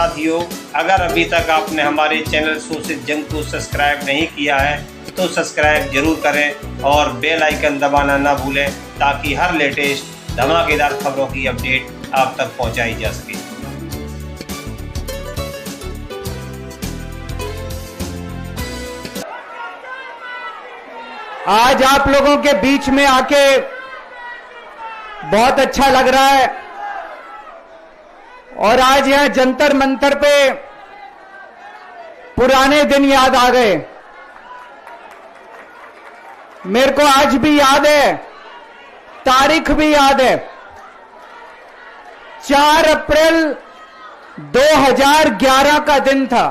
साथियों, अगर अभी तक आपने हमारे चैनल शोषित जंग को सब्सक्राइब नहीं किया है तो सब्सक्राइब जरूर करें और बेल आइकन दबाना ना भूलें ताकि हर लेटेस्ट धमाकेदार खबरों की अपडेट आप तक पहुंचाई जा सके। आज आप लोगों के बीच में आके बहुत अच्छा लग रहा है और आज यहां जंतर मंतर पे पुराने दिन याद आ गए। मेरे को आज भी याद है, तारीख भी याद है, 4 अप्रैल 2011 का दिन था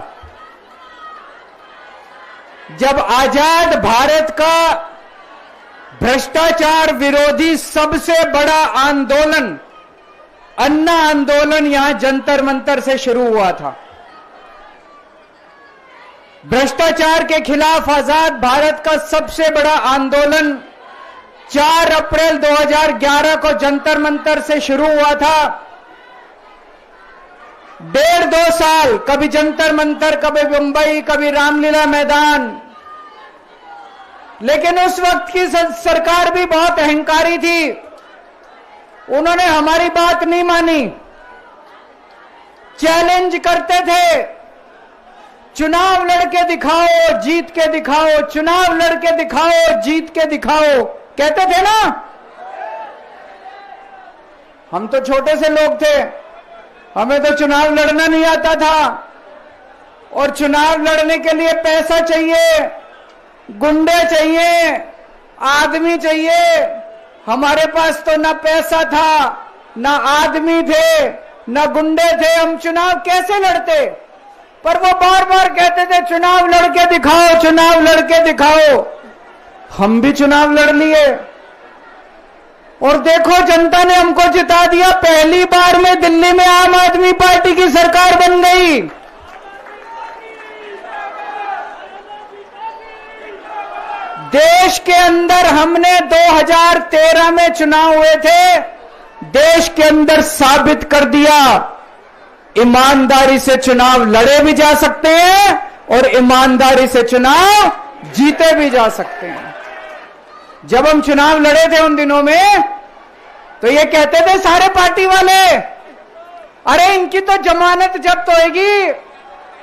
जब आजाद भारत का भ्रष्टाचार विरोधी सबसे बड़ा आंदोलन अन्ना आंदोलन यहां जंतर मंतर से शुरू हुआ था। भ्रष्टाचार के खिलाफ आजाद भारत का सबसे बड़ा आंदोलन 4 अप्रैल 2011 को जंतर मंतर से शुरू हुआ था। 1.5-2 साल कभी जंतर मंतर, कभी मुंबई, कभी रामलीला मैदान। लेकिन उस वक्त की सरकार भी बहुत अहंकारी थी, उन्होंने हमारी बात नहीं मानी, चैलेंज करते थे, चुनाव लड़के दिखाओ, जीत के दिखाओ, चुनाव लड़के दिखाओ, जीत के दिखाओ, कहते थे ना। हम तो छोटे से लोग थे, हमें तो चुनाव लड़ना नहीं आता था और चुनाव लड़ने के लिए पैसा चाहिए, गुंडे चाहिए, आदमी चाहिए। हमारे पास तो ना पैसा था, ना आदमी थे, ना गुंडे थे, हम चुनाव कैसे लड़ते। पर वो बार बार कहते थे चुनाव लड़के दिखाओ, चुनाव लड़के दिखाओ। हम भी चुनाव लड़ लिए और देखो जनता ने हमको जिता दिया। पहली बार में दिल्ली में आम आदमी पार्टी की सरकार बन गई। देश के अंदर हमने 2013 में चुनाव हुए थे, देश के अंदर साबित कर दिया ईमानदारी से चुनाव लड़े भी जा सकते हैं और ईमानदारी से चुनाव जीते भी जा सकते हैं। जब हम चुनाव लड़े थे उन दिनों में तो ये कहते थे सारे पार्टी वाले, अरे इनकी तो जमानत जब्त होएगी,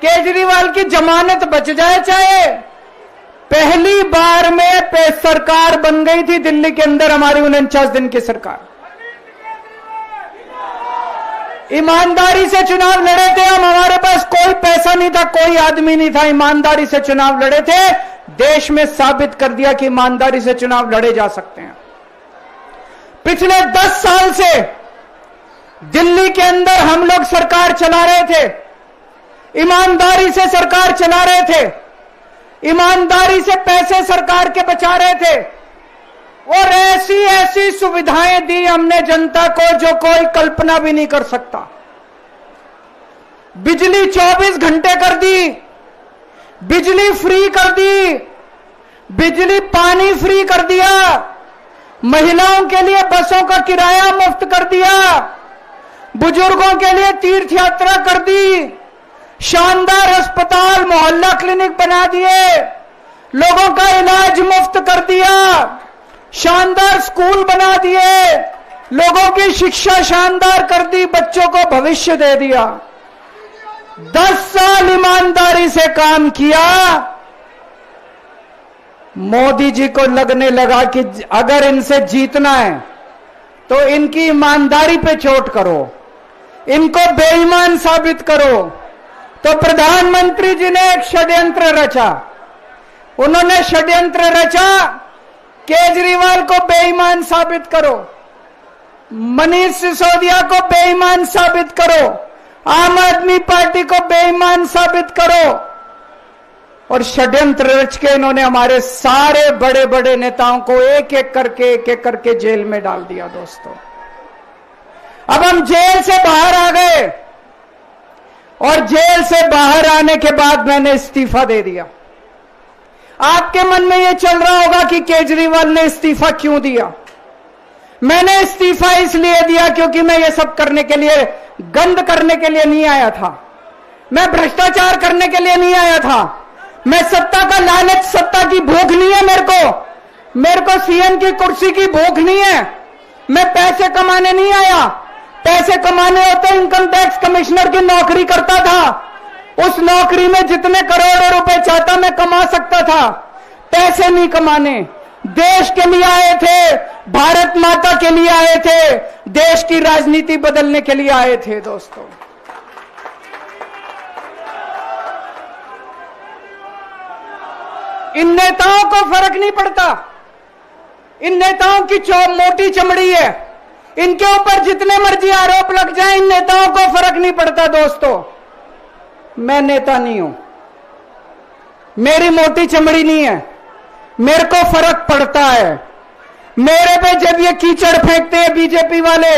केजरीवाल की जमानत बच जाए चाहे। पहली बार में सरकार बन गई थी दिल्ली के अंदर हमारी 49 दिन की सरकार। ईमानदारी से चुनाव लड़े थे हम, हमारे पास कोई पैसा नहीं था, कोई आदमी नहीं था, ईमानदारी से चुनाव लड़े थे। देश में साबित कर दिया कि ईमानदारी से चुनाव लड़े जा सकते हैं। पिछले 10 साल से दिल्ली के अंदर हम लोग सरकार चला रहे थे, ईमानदारी से सरकार चला रहे थे, ईमानदारी से पैसे सरकार के बचा रहे थे और ऐसी ऐसी सुविधाएं दी हमने जनता को जो कोई कल्पना भी नहीं कर सकता। बिजली 24 घंटे कर दी, बिजली फ्री कर दी, बिजली पानी फ्री कर दिया, महिलाओं के लिए बसों का किराया मुफ्त कर दिया, बुजुर्गों के लिए तीर्थ यात्रा कर दी, शानदार अस्पताल मोहल्ला क्लिनिक बना दिए, लोगों का इलाज मुफ्त कर दिया, शानदार स्कूल बना दिए, लोगों की शिक्षा शानदार कर दी, बच्चों को भविष्य दे दिया। 10 साल ईमानदारी से काम किया। मोदी जी को लगने लगा कि अगर इनसे जीतना है तो इनकी ईमानदारी पे चोट करो, इनको बेईमान साबित करो। तो प्रधानमंत्री जी ने एक षड्यंत्र रचा, उन्होंने षड्यंत्र रचा, केजरीवाल को बेईमान साबित करो, मनीष सिसोदिया को बेईमान साबित करो, आम आदमी पार्टी को बेईमान साबित करो। और षड्यंत्र रच के इन्होंने हमारे सारे बड़े बड़े नेताओं को एक एक करके जेल में डाल दिया। दोस्तों, अब हम जेल से बाहर आ गए और जेल से बाहर आने के बाद मैंने इस्तीफा दे दिया। आपके मन में यह चल रहा होगा कि केजरीवाल ने इस्तीफा क्यों दिया। मैंने इस्तीफा इसलिए दिया क्योंकि मैं ये सब करने के लिए, गंद करने के लिए नहीं आया था। मैं भ्रष्टाचार करने के लिए नहीं आया था। मैं सत्ता का लालच, सत्ता की भूख नहीं है मेरे को सीएम की कुर्सी की भूख नहीं है। मैं पैसे कमाने नहीं आया। पैसे कमाने होते इनकम टैक्स कमिश्नर की नौकरी करता था। उस नौकरी में जितने करोड़ों रुपए चाहता मैं कमा सकता था। पैसे नहीं कमाने, देश के लिए आए थे, भारत माता के लिए आए थे, देश की राजनीति बदलने के लिए आए थे। दोस्तों, इन नेताओं को फर्क नहीं पड़ता। इन नेताओं की मोटी चमड़ी है। इनके ऊपर जितने मर्जी आरोप लग जाएं, इन नेताओं को फर्क नहीं पड़ता। दोस्तों, मैं नेता नहीं हूं, मेरी मोटी चमड़ी नहीं है, मेरे को फर्क पड़ता है। मेरे पे जब ये कीचड़ फेंकते हैं बीजेपी वाले,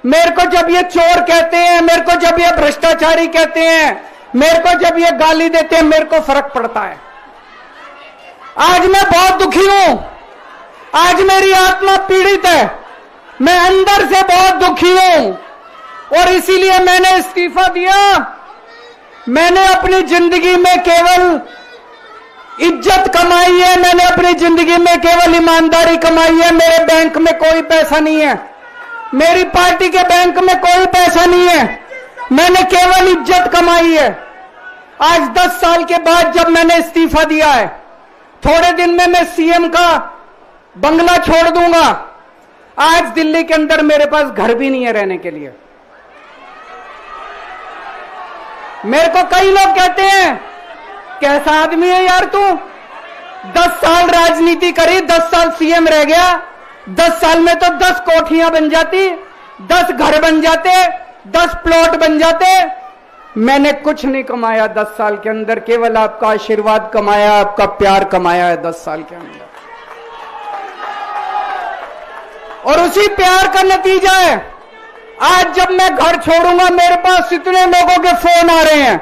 मेरे को जब ये चोर कहते हैं, मेरे को जब ये भ्रष्टाचारी कहते हैं, मेरे को जब ये गाली देते हैं, मेरे को फर्क पड़ता है। आज मैं बहुत दुखी हूं, आज मेरी आत्मा पीड़ित है, मैं अंदर से बहुत दुखी हूं और इसीलिए मैंने इस्तीफा दिया। मैंने अपनी जिंदगी में केवल इज्जत कमाई है, मैंने अपनी जिंदगी में केवल ईमानदारी कमाई है। मेरे बैंक में कोई पैसा नहीं है, मेरी पार्टी के बैंक में कोई पैसा नहीं है, मैंने केवल इज्जत कमाई है। आज 10 साल के बाद जब मैंने इस्तीफा दिया है, थोड़े दिन में मैं सीएम का बंगला छोड़ दूंगा। आज दिल्ली के अंदर मेरे पास घर भी नहीं है रहने के लिए। मेरे को कई लोग कहते हैं, कैसा आदमी है यार तू, 10 साल राजनीति करी, 10 साल सीएम रह गया, 10 साल में तो 10 कोठियां बन जाती, 10 घर बन जाते, 10 प्लॉट बन जाते। मैंने कुछ नहीं कमाया 10 साल के अंदर, केवल आपका आशीर्वाद कमाया, आपका प्यार कमाया है 10 साल के अंदर। और उसी प्यार का नतीजा है आज जब मैं घर छोड़ूंगा, मेरे पास इतने लोगों के फोन आ रहे हैं,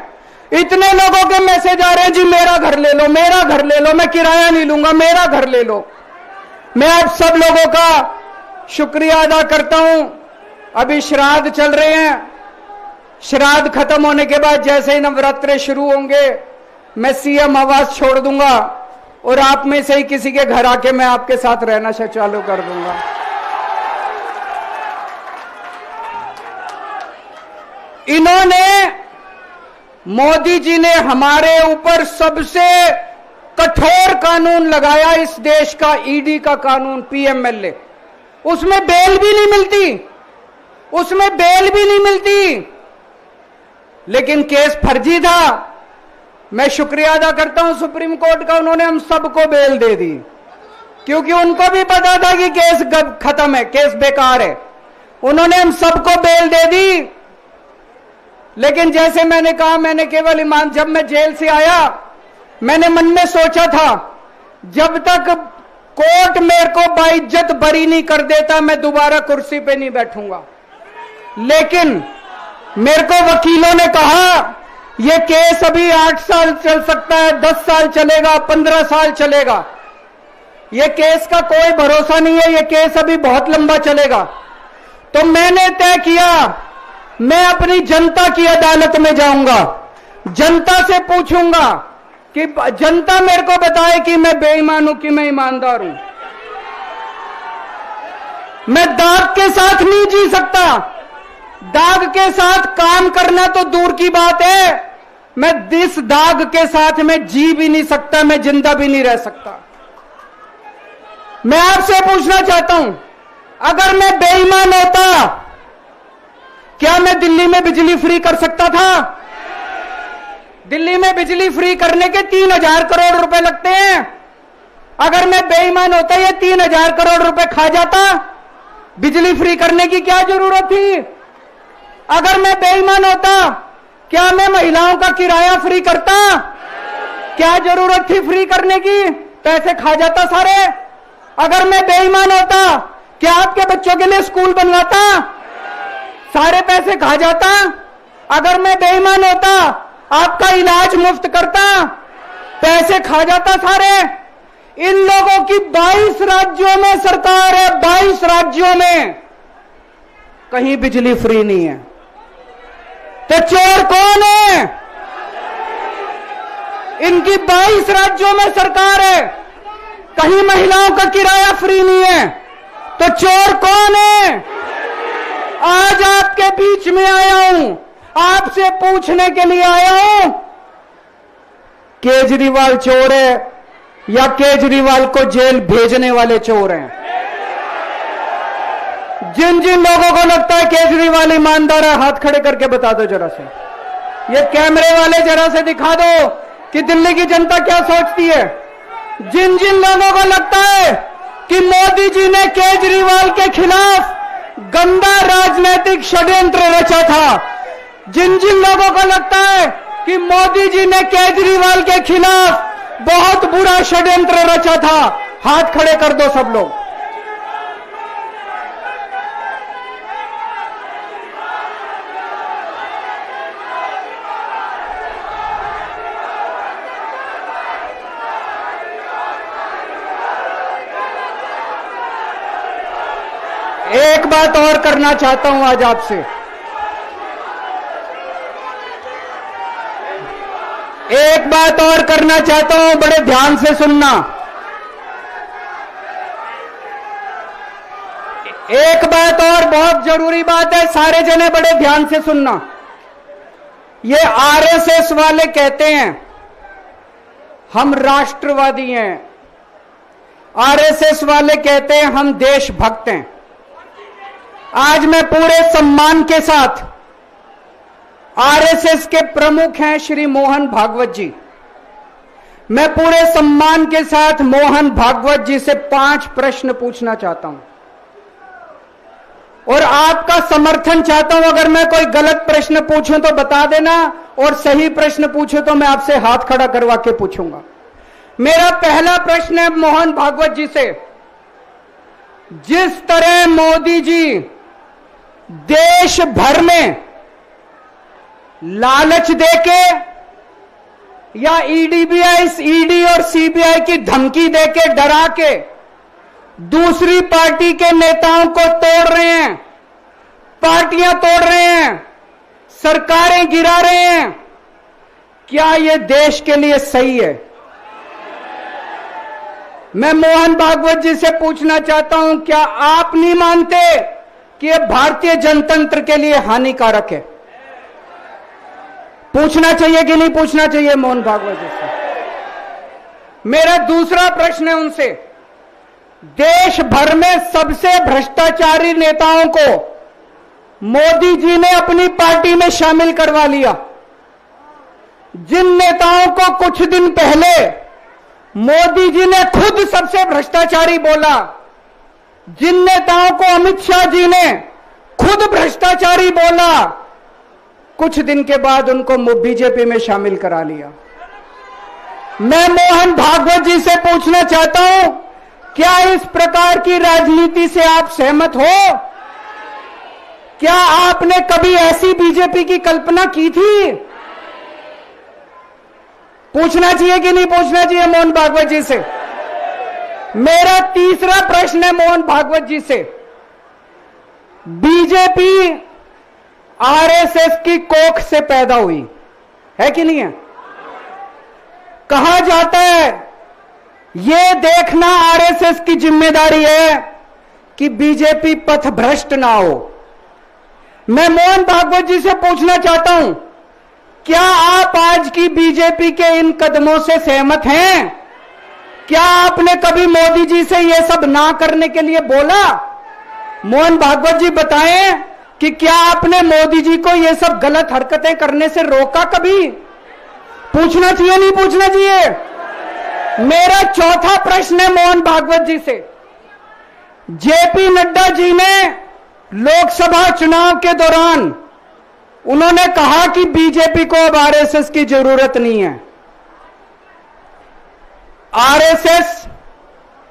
इतने लोगों के मैसेज आ रहे हैं, जी मेरा घर ले लो, मेरा घर ले लो, मैं किराया नहीं लूंगा, मेरा घर ले लो। मैं आप सब लोगों का शुक्रिया अदा करता हूं। अभी श्राद्ध चल रहे हैं, श्राद्ध खत्म होने के बाद जैसे ही नवरात्रे शुरू होंगे, मैं सीएम आवास छोड़ दूंगा और आप में से ही किसी के घर आके मैं आपके साथ रहना चालू कर दूंगा। इन्होंने, मोदी जी ने हमारे ऊपर सबसे कठोर कानून लगाया, इस देश का ईडी का कानून, पीएमएलए। उसमें बेल भी नहीं मिलती, उसमें बेल भी नहीं मिलती, लेकिन केस फर्जी था। मैं शुक्रिया अदा करता हूं सुप्रीम कोर्ट का, उन्होंने हम सबको बेल दे दी, क्योंकि उनको भी पता था कि केस खत्म है, केस बेकार है। उन्होंने हम सबको बेल दे दी। लेकिन जैसे मैंने कहा, मैंने केवल ईमान, जब मैं जेल से आया मैंने मन में सोचा था, जब तक कोर्ट मेरे को बाइज्जत बरी नहीं कर देता, मैं दोबारा कुर्सी पे नहीं बैठूंगा। लेकिन मेरे को वकीलों ने कहा, यह केस अभी 8 साल चल सकता है, 10 साल चलेगा, 15 साल चलेगा, यह केस का कोई भरोसा नहीं है, यह केस अभी बहुत लंबा चलेगा। तो मैंने तय किया, मैं अपनी जनता की अदालत में जाऊंगा, जनता से पूछूंगा कि जनता मेरे को बताए कि मैं बेईमान हूं कि मैं ईमानदार हूं। मैं दाग के साथ नहीं जी सकता, दाग के साथ काम करना तो दूर की बात है, मैं इस दाग के साथ मैं जी भी नहीं सकता, मैं जिंदा भी नहीं रह सकता। मैं आपसे पूछना चाहता हूं, अगर मैं बेईमान होता, क्या मैं दिल्ली में बिजली फ्री कर सकता था? दिल्ली में बिजली फ्री करने के 3000 करोड़ रुपए लगते हैं। अगर मैं बेईमान होता, ये 3000 करोड़ रुपए खा जाता, बिजली फ्री करने की क्या जरूरत थी? अगर मैं बेईमान होता, क्या मैं महिलाओं का किराया फ्री करता? क्या जरूरत थी फ्री करने की? पैसे खा जाता सारे। अगर मैं बेईमान होता, क्या आपके बच्चों के लिए स्कूल बनवाता? सारे पैसे खा जाता। अगर मैं बेईमान होता, आपका इलाज मुफ्त करता, पैसे खा जाता सारे। इन लोगों की 22 राज्यों में सरकार है, 22 राज्यों में कहीं बिजली फ्री नहीं है। तो चोर कौन है? इनकी 22 राज्यों में सरकार है, कहीं महिलाओं का किराया फ्री नहीं है, तो चोर कौन है? आज आपके बीच में आया हूं, आपसे पूछने के लिए आया हूं, केजरीवाल चोर है या केजरीवाल को जेल भेजने वाले चोर हैं? जिन जिन लोगों को लगता है केजरीवाल ईमानदार है, हाथ खड़े करके बता दो जरा से। ये कैमरे वाले जरा से दिखा दो कि दिल्ली की जनता क्या सोचती है। जिन जिन लोगों को लगता है कि मोदी जी ने केजरीवाल के खिलाफ गंदा राजनीतिक षड्यंत्र रचा था, जिन जिन लोगों को लगता है कि मोदी जी ने केजरीवाल के खिलाफ बहुत बुरा षड्यंत्र रचा था, हाथ खड़े कर दो सब लोग। एक बात और करना चाहता हूं आज आपसे, एक बात और करना चाहता हूं, बड़े ध्यान से सुनना। एक बात और बहुत जरूरी बात है, सारे जने बड़े ध्यान से सुनना। ये आरएसएस वाले कहते हैं हम राष्ट्रवादी हैं, आरएसएस वाले कहते हैं हम देशभक्त हैं। आज मैं पूरे सम्मान के साथ, आरएसएस के प्रमुख हैं श्री मोहन भागवत जी, मैं पूरे सम्मान के साथ मोहन भागवत जी से 5 प्रश्न पूछना चाहता हूं और आपका समर्थन चाहता हूं। अगर मैं कोई गलत प्रश्न पूछूं तो बता देना, और सही प्रश्न पूछूं तो मैं आपसे हाथ खड़ा करवा के पूछूंगा। मेरा पहला प्रश्न है मोहन भागवत जी से, जिस तरह मोदी जी देश भर में लालच देके या ईडी और सीबीआई की धमकी देके, डरा के दूसरी पार्टी के नेताओं को तोड़ रहे हैं, पार्टियां तोड़ रहे हैं, सरकारें गिरा रहे हैं, क्या यह देश के लिए सही है? मैं मोहन भागवत जी से पूछना चाहता हूं, क्या आप नहीं मानते कि यह भारतीय जनतंत्र के लिए हानिकारक है? पूछना चाहिए कि नहीं पूछना चाहिए मोहन भागवत जी से? मेरा दूसरा प्रश्न है उनसे, देश भर में सबसे भ्रष्टाचारी नेताओं को मोदी जी ने अपनी पार्टी में शामिल करवा लिया। जिन नेताओं को कुछ दिन पहले मोदी जी ने खुद सबसे भ्रष्टाचारी बोला, जिन नेताओं को अमित शाह जी ने खुद भ्रष्टाचारी बोला, कुछ दिन के बाद उनको बीजेपी में शामिल करा लिया। मैं मोहन भागवत जी से पूछना चाहता हूं, क्या इस प्रकार की राजनीति से आप सहमत हो? क्या आपने कभी ऐसी बीजेपी की कल्पना की थी? पूछना चाहिए कि नहीं पूछना चाहिए मोहन भागवत जी से? मेरा तीसरा प्रश्न है मोहन भागवत जी से, बीजेपी आरएसएस की कोख से पैदा हुई है कि नहीं है? कहा जाता है यह देखना आरएसएस की जिम्मेदारी है कि बीजेपी पथभ्रष्ट ना हो। मैं मोहन भागवत जी से पूछना चाहता हूं, क्या आप आज की बीजेपी के इन कदमों से सहमत हैं? क्या आपने कभी मोदी जी से यह सब ना करने के लिए बोला? मोहन भागवत जी बताएं कि क्या आपने मोदी जी को यह सब गलत हरकतें करने से रोका कभी? पूछना चाहिए नहीं पूछना चाहिए? मेरा चौथा प्रश्न है मोहन भागवत जी से, जेपी नड्डा जी ने लोकसभा चुनाव के दौरान उन्होंने कहा कि बीजेपी को अब आरएसएस की जरूरत नहीं है। आरएसएस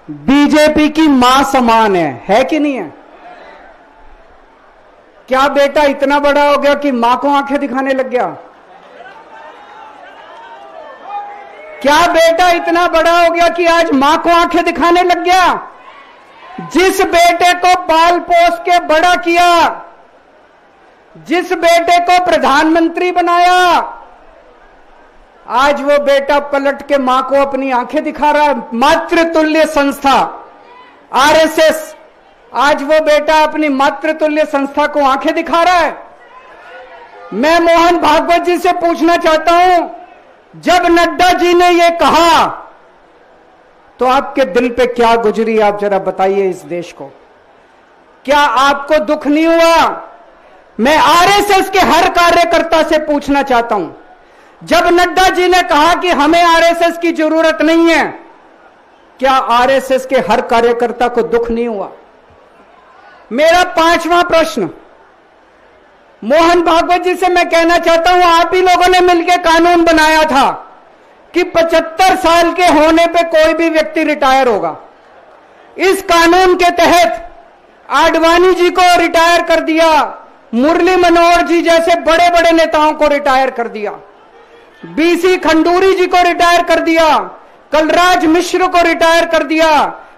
बीजेपी की मां समान है कि नहीं है? क्या बेटा इतना बड़ा हो गया कि मां को आंखें दिखाने लग गया? क्या बेटा इतना बड़ा हो गया कि आज मां को आंखें दिखाने लग गया? जिस बेटे को पाल पोस के बड़ा किया, जिस बेटे को प्रधानमंत्री बनाया, आज वो बेटा पलट के मां को अपनी आंखें दिखा रहा है। मातृतुल्य संस्था आरएसएस आज वो बेटा अपनी मातृतुल्य संस्था को आंखें दिखा रहा है। मैं मोहन भागवत जी से पूछना चाहता हूं, जब नड्डा जी ने ये कहा तो आपके दिल पे क्या गुजरी, आप जरा बताइए इस देश को। क्या आपको दुख नहीं हुआ? मैं आरएसएस के हर कार्यकर्ता से पूछना चाहता हूं, जब नड्डा जी ने कहा कि हमें आरएसएस की जरूरत नहीं है, क्या आरएसएस के हर कार्यकर्ता को दुख नहीं हुआ? मेरा 5वां प्रश्न मोहन भागवत जी से मैं कहना चाहता हूं, आप ही लोगों ने मिलकर कानून बनाया था कि 75 साल के होने पे कोई भी व्यक्ति रिटायर होगा। इस कानून के तहत आडवाणी जी को रिटायर कर दिया, मुरली मनोहर जी जैसे बड़े बड़े नेताओं को रिटायर कर दिया, बीसी खंडूरी जी को रिटायर कर दिया, कलराज मिश्र को रिटायर कर दिया,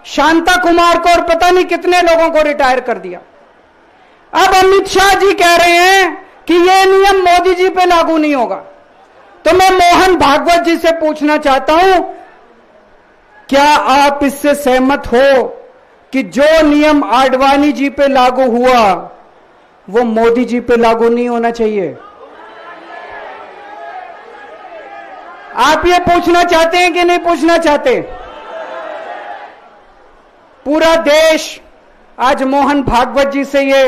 शांता कुमार को और पता नहीं कितने लोगों को रिटायर कर दिया। अब अमित शाह जी कह रहे हैं कि यह नियम मोदी जी पे लागू नहीं होगा। तो मैं मोहन भागवत जी से पूछना चाहता हूं, क्या आप इससे सहमत हो कि जो नियम आडवाणी जी पे लागू हुआ वो मोदी जी पे लागू नहीं होना चाहिए? आप ये पूछना चाहते हैं कि नहीं पूछना चाहते? पूरा देश आज मोहन भागवत जी से ये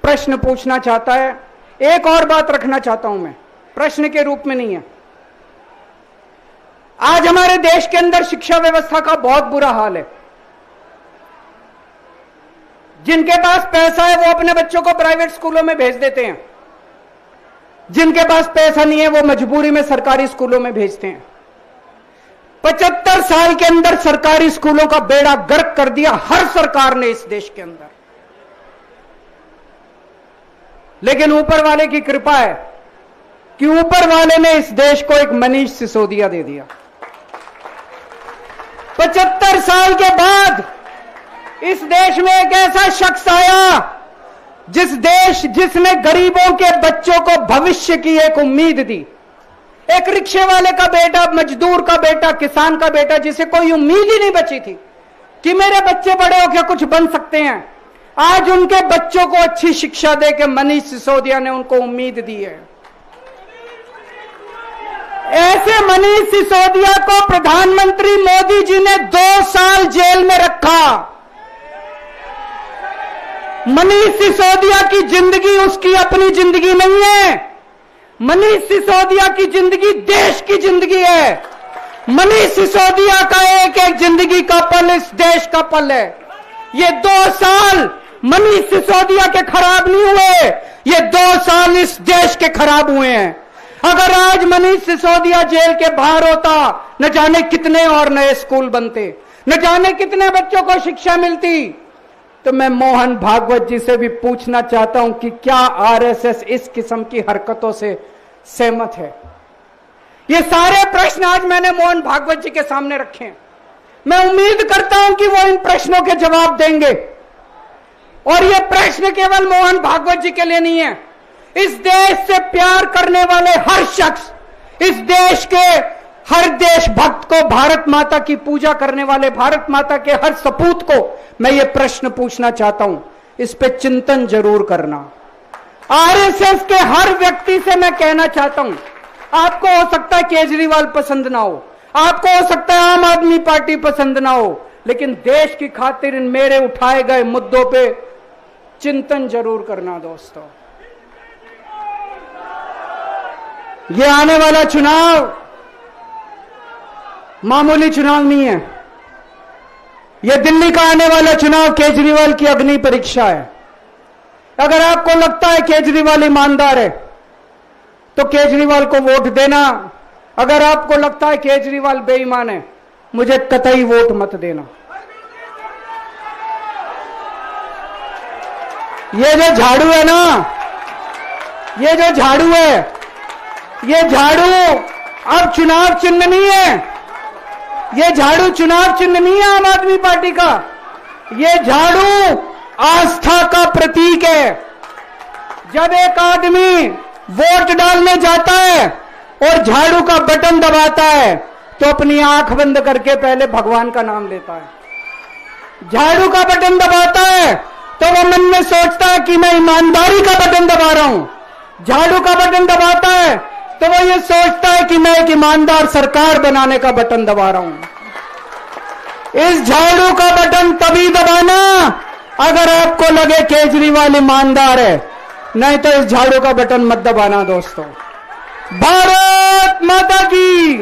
प्रश्न पूछना चाहता है। एक और बात रखना चाहता हूं मैं, प्रश्न के रूप में नहीं है। आज हमारे देश के अंदर शिक्षा व्यवस्था का बहुत बुरा हाल है। जिनके पास पैसा है वो अपने बच्चों को प्राइवेट स्कूलों में भेज देते हैं, जिनके पास पैसा नहीं है वो मजबूरी में सरकारी स्कूलों में भेजते हैं। 75 साल के अंदर सरकारी स्कूलों का बेड़ा गर्क कर दिया हर सरकार ने इस देश के अंदर। लेकिन ऊपर वाले की कृपा है कि ऊपर वाले ने इस देश को एक मनीष सिसोदिया दे दिया। 75 साल के बाद इस देश में एक ऐसा शख्स आया जिसने गरीबों के बच्चों को भविष्य की एक उम्मीद दी। एक रिक्शे वाले का बेटा, मजदूर का बेटा, किसान का बेटा, जिसे कोई उम्मीद ही नहीं बची थी कि मेरे बच्चे बड़े होकर कुछ बन सकते हैं, आज उनके बच्चों को अच्छी शिक्षा देकर मनीष सिसोदिया ने उनको उम्मीद दी है। ऐसे मनीष सिसोदिया को प्रधानमंत्री मोदी जी ने 2 साल जेल में रखा। मनीष सिसोदिया की जिंदगी उसकी अपनी जिंदगी नहीं है। मनीष सिसोदिया की जिंदगी देश की जिंदगी है। मनीष सिसोदिया का एक एक जिंदगी का पल इस देश का पल है। ये 2 साल मनीष सिसोदिया के खराब नहीं हुए, ये 2 साल इस देश के खराब हुए हैं। अगर आज मनीष सिसोदिया जेल के बाहर होता, न जाने कितने और नए स्कूल बनते, न जाने कितने बच्चों को शिक्षा मिलती। तो मैं मोहन भागवत जी से भी पूछना चाहता हूं कि क्या आरएसएस इस किस्म की हरकतों से सहमत है? ये सारे प्रश्न आज मैंने मोहन भागवत जी के सामने रखे हैं। मैं उम्मीद करता हूं कि वो इन प्रश्नों के जवाब देंगे। और ये प्रश्न केवल मोहन भागवत जी के लिए नहीं है। इस देश से प्यार करने वाले हर शख्स, इस देश के हर देशभक्त को, भारत माता की पूजा करने वाले भारत माता के हर सपूत को मैं ये प्रश्न पूछना चाहता हूं, इस पे चिंतन जरूर करना। आरएसएस के हर व्यक्ति से मैं कहना चाहता हूं, आपको हो सकता है केजरीवाल पसंद ना हो, आपको हो सकता है आम आदमी पार्टी पसंद ना हो, लेकिन देश की खातिर इन मेरे उठाए गए मुद्दों पे चिंतन जरूर करना दोस्तों। ये आने वाला चुनाव मामूली चुनाव नहीं है। यह दिल्ली का आने वाला चुनाव केजरीवाल की अग्नि परीक्षा है। अगर आपको लगता है केजरीवाल ईमानदार है तो केजरीवाल को वोट देना। अगर आपको लगता है केजरीवाल बेईमान है, मुझे कतई वोट मत देना। ये जो झाड़ू है ना, ये जो झाड़ू है, ये झाड़ू अब चुनाव चिन्ह नहीं है। ये झाड़ू चुनाव चिन्ह नहीं है आम आदमी पार्टी का। ये झाड़ू आस्था का प्रतीक है। जब एक आदमी वोट डालने जाता है और झाड़ू का बटन दबाता है तो अपनी आंख बंद करके पहले भगवान का नाम लेता है। झाड़ू का बटन दबाता है तो वो मन में सोचता है कि मैं ईमानदारी का बटन दबा रहा हूं। झाड़ू का बटन दबाता है तो वो ये सोचता है कि मैं एक ईमानदार सरकार बनाने का बटन दबा रहा हूं। इस झाड़ू का बटन तभी दबाना अगर आपको लगे केजरीवाल ईमानदार है, नहीं तो इस झाड़ू का बटन मत दबाना दोस्तों। भारत माता की।